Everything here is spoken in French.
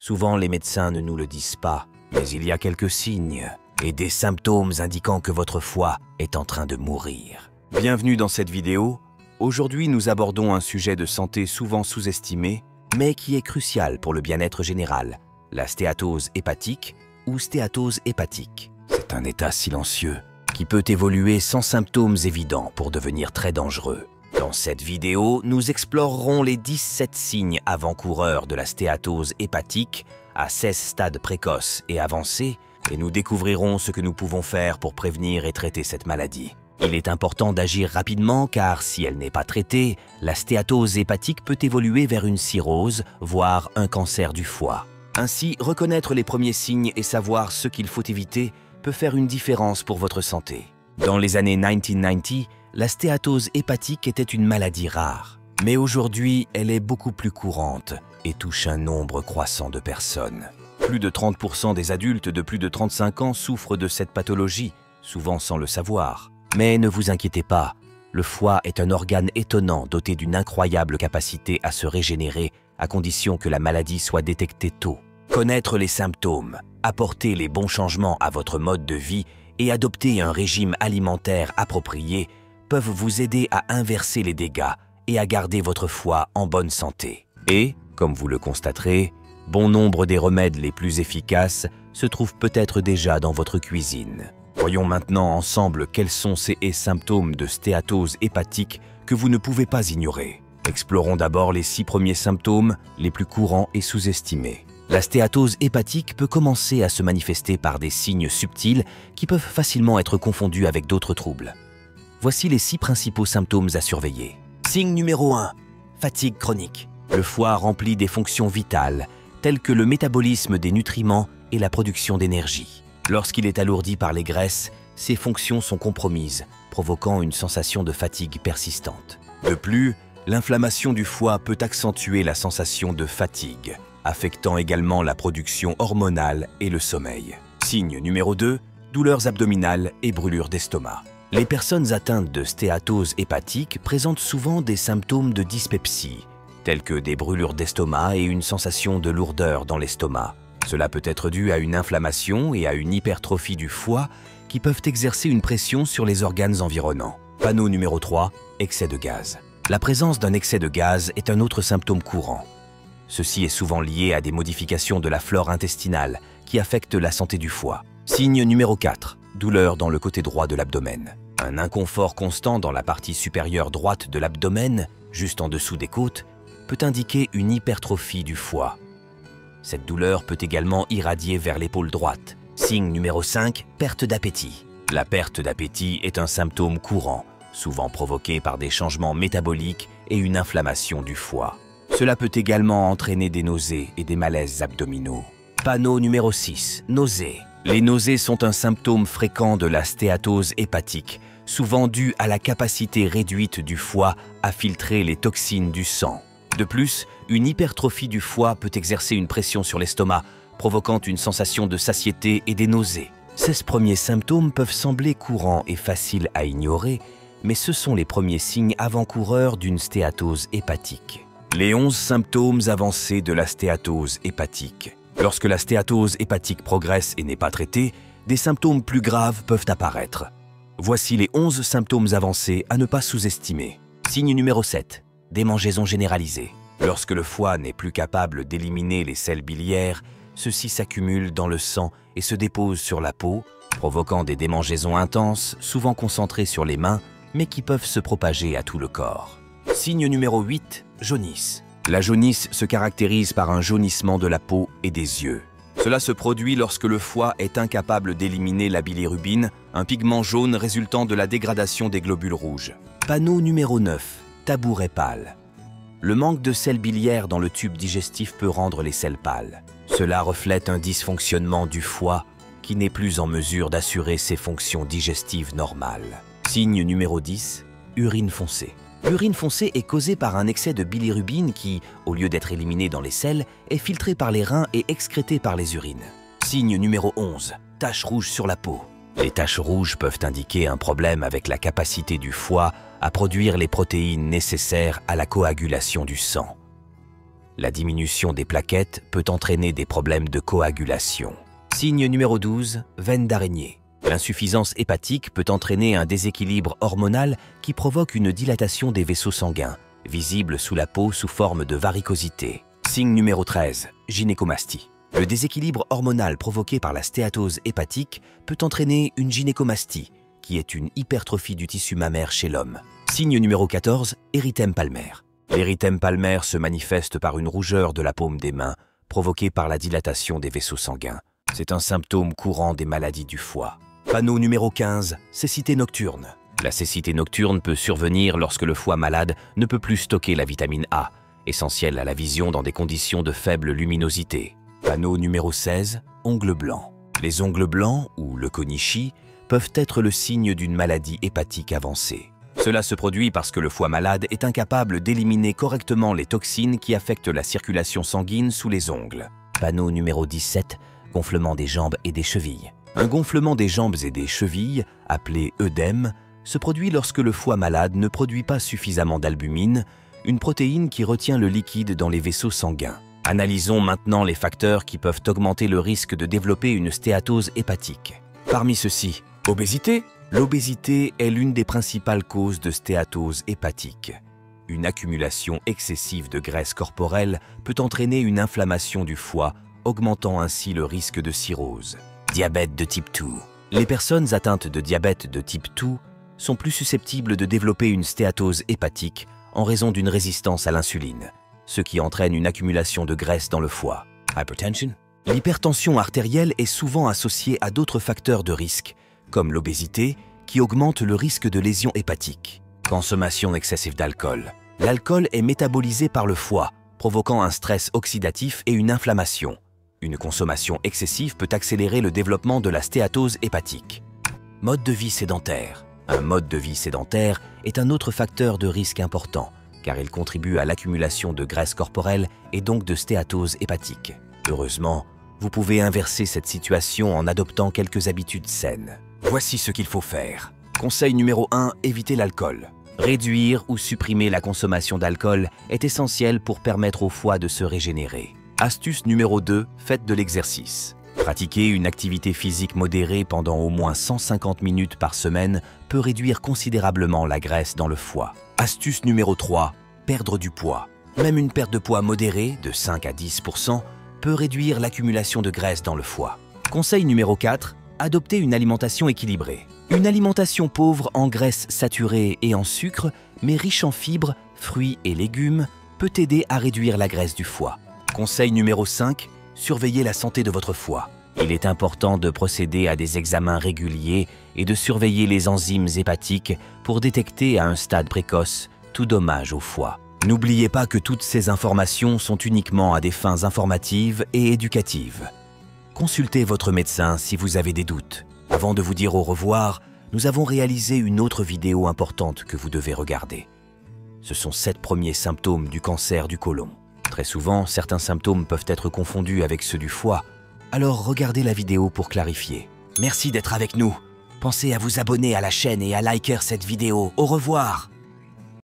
Souvent, les médecins ne nous le disent pas, mais il y a quelques signes et des symptômes indiquant que votre foie est en train de mourir. Bienvenue dans cette vidéo. Aujourd'hui, nous abordons un sujet de santé souvent sous-estimé, mais qui est crucial pour le bien-être général, la stéatose hépatique ou stéatose hépatique. C'est un état silencieux qui peut évoluer sans symptômes évidents pour devenir très dangereux. Dans cette vidéo, nous explorerons les 17 signes avant-coureurs de la stéatose hépatique à 16 stades précoces et avancés, et nous découvrirons ce que nous pouvons faire pour prévenir et traiter cette maladie. Il est important d'agir rapidement car si elle n'est pas traitée, la stéatose hépatique peut évoluer vers une cirrhose, voire un cancer du foie. Ainsi, reconnaître les premiers signes et savoir ce qu'il faut éviter peut faire une différence pour votre santé. Dans les années 1990, la stéatose hépatique était une maladie rare. Mais aujourd'hui, elle est beaucoup plus courante et touche un nombre croissant de personnes. Plus de 30% des adultes de plus de 35 ans souffrent de cette pathologie, souvent sans le savoir. Mais ne vous inquiétez pas, le foie est un organe étonnant doté d'une incroyable capacité à se régénérer à condition que la maladie soit détectée tôt. Connaître les symptômes, apporter les bons changements à votre mode de vie et adopter un régime alimentaire approprié peuvent vous aider à inverser les dégâts et à garder votre foie en bonne santé. Et, comme vous le constaterez, bon nombre des remèdes les plus efficaces se trouvent peut-être déjà dans votre cuisine. Voyons maintenant ensemble quels sont ces symptômes de stéatose hépatique que vous ne pouvez pas ignorer. Explorons d'abord les 6 premiers symptômes les plus courants et sous-estimés. La stéatose hépatique peut commencer à se manifester par des signes subtils qui peuvent facilement être confondus avec d'autres troubles. Voici les 6 principaux symptômes à surveiller. Signe numéro 1. Fatigue chronique. Le foie remplit des fonctions vitales, telles que le métabolisme des nutriments et la production d'énergie. Lorsqu'il est alourdi par les graisses, ses fonctions sont compromises, provoquant une sensation de fatigue persistante. De plus, l'inflammation du foie peut accentuer la sensation de fatigue, affectant également la production hormonale et le sommeil. Signe numéro 2, douleurs abdominales et brûlures d'estomac. Les personnes atteintes de stéatose hépatique présentent souvent des symptômes de dyspepsie, tels que des brûlures d'estomac et une sensation de lourdeur dans l'estomac. Cela peut être dû à une inflammation et à une hypertrophie du foie qui peuvent exercer une pression sur les organes environnants. Panneau numéro 3, excès de gaz. La présence d'un excès de gaz est un autre symptôme courant. Ceci est souvent lié à des modifications de la flore intestinale qui affectent la santé du foie. Signe numéro 4, douleur dans le côté droit de l'abdomen. Un inconfort constant dans la partie supérieure droite de l'abdomen, juste en dessous des côtes, peut indiquer une hypertrophie du foie. Cette douleur peut également irradier vers l'épaule droite. Signe numéro 5, perte d'appétit. La perte d'appétit est un symptôme courant, souvent provoqué par des changements métaboliques et une inflammation du foie. Cela peut également entraîner des nausées et des malaises abdominaux. Panneau numéro 6, nausées. Les nausées sont un symptôme fréquent de la stéatose hépatique, souvent dû à la capacité réduite du foie à filtrer les toxines du sang. De plus, une hypertrophie du foie peut exercer une pression sur l'estomac, provoquant une sensation de satiété et des nausées. Ces premiers symptômes peuvent sembler courants et faciles à ignorer, mais ce sont les premiers signes avant-coureurs d'une stéatose hépatique. Les 11 symptômes avancés de la stéatose hépatique. Lorsque la stéatose hépatique progresse et n'est pas traitée, des symptômes plus graves peuvent apparaître. Voici les 11 symptômes avancés à ne pas sous-estimer. Signe numéro 7. Démangeaison généralisée. Lorsque le foie n'est plus capable d'éliminer les sels biliaires, ceux-ci s'accumulent dans le sang et se déposent sur la peau, provoquant des démangeaisons intenses, souvent concentrées sur les mains, mais qui peuvent se propager à tout le corps. Signe numéro 8, jaunisse. La jaunisse se caractérise par un jaunissement de la peau et des yeux. Cela se produit lorsque le foie est incapable d'éliminer la bilirubine, un pigment jaune résultant de la dégradation des globules rouges. Panneau numéro 9, tabouret pâle. Le manque de sels biliaires dans le tube digestif peut rendre les selles pâles. Cela reflète un dysfonctionnement du foie qui n'est plus en mesure d'assurer ses fonctions digestives normales. Signe numéro 10, urine foncée. L'urine foncée est causée par un excès de bilirubine qui, au lieu d'être éliminée dans les selles, est filtrée par les reins et excrétée par les urines. Signe numéro 11, taches rouges sur la peau. Les taches rouges peuvent indiquer un problème avec la capacité du foie à produire les protéines nécessaires à la coagulation du sang. La diminution des plaquettes peut entraîner des problèmes de coagulation. Signe numéro 12, veine d'araignée. L'insuffisance hépatique peut entraîner un déséquilibre hormonal qui provoque une dilatation des vaisseaux sanguins, visible sous la peau sous forme de varicosité. Signe numéro 13, gynécomastie. Le déséquilibre hormonal provoqué par la stéatose hépatique peut entraîner une gynécomastie, qui est une hypertrophie du tissu mammaire chez l'homme. Signe numéro 14, érythème palmaire. L'érythème palmaire se manifeste par une rougeur de la paume des mains, provoquée par la dilatation des vaisseaux sanguins. C'est un symptôme courant des maladies du foie. Panneau numéro 15, cécité nocturne. La cécité nocturne peut survenir lorsque le foie malade ne peut plus stocker la vitamine A, essentielle à la vision dans des conditions de faible luminosité. Panneau numéro 16, ongles blancs. Les ongles blancs, ou le konishi, peuvent être le signe d'une maladie hépatique avancée. Cela se produit parce que le foie malade est incapable d'éliminer correctement les toxines qui affectent la circulation sanguine sous les ongles. Panneau numéro 17, gonflement des jambes et des chevilles. Un gonflement des jambes et des chevilles, appelé œdème, se produit lorsque le foie malade ne produit pas suffisamment d'albumine, une protéine qui retient le liquide dans les vaisseaux sanguins. Analysons maintenant les facteurs qui peuvent augmenter le risque de développer une stéatose hépatique. Parmi ceux-ci, obésité. L'obésité est l'une des principales causes de stéatose hépatique. Une accumulation excessive de graisse corporelle peut entraîner une inflammation du foie, augmentant ainsi le risque de cirrhose. Diabète de type 2. Les personnes atteintes de diabète de type 2 sont plus susceptibles de développer une stéatose hépatique en raison d'une résistance à l'insuline, ce qui entraîne une accumulation de graisse dans le foie. Hypertension. L'hypertension artérielle est souvent associée à d'autres facteurs de risque, comme l'obésité, qui augmente le risque de lésions hépatiques. Consommation excessive d'alcool. L'alcool est métabolisé par le foie, provoquant un stress oxydatif et une inflammation. Une consommation excessive peut accélérer le développement de la stéatose hépatique. Mode de vie sédentaire. Un mode de vie sédentaire est un autre facteur de risque important, car il contribue à l'accumulation de graisse corporelle et donc de stéatose hépatique. Heureusement, vous pouvez inverser cette situation en adoptant quelques habitudes saines. Voici ce qu'il faut faire. Conseil numéro 1, éviter l'alcool. Réduire ou supprimer la consommation d'alcool est essentiel pour permettre au foie de se régénérer. Astuce numéro 2, faites de l'exercice. Pratiquer une activité physique modérée pendant au moins 150 minutes par semaine peut réduire considérablement la graisse dans le foie. Astuce numéro 3, perdre du poids. Même une perte de poids modérée, de 5 à 10%, peut réduire l'accumulation de graisse dans le foie. Conseil numéro 4, adopter une alimentation équilibrée. Une alimentation pauvre en graisses saturées et en sucre, mais riche en fibres, fruits et légumes, peut aider à réduire la graisse du foie. Conseil numéro 5, surveillez la santé de votre foie. Il est important de procéder à des examens réguliers et de surveiller les enzymes hépatiques pour détecter à un stade précoce tout dommage au foie. N'oubliez pas que toutes ces informations sont uniquement à des fins informatives et éducatives. Consultez votre médecin si vous avez des doutes. Avant de vous dire au revoir, nous avons réalisé une autre vidéo importante que vous devez regarder. Ce sont 7 premiers symptômes du cancer du côlon. Très souvent, certains symptômes peuvent être confondus avec ceux du foie, alors regardez la vidéo pour clarifier. Merci d'être avec nous. Pensez à vous abonner à la chaîne et à liker cette vidéo. Au revoir!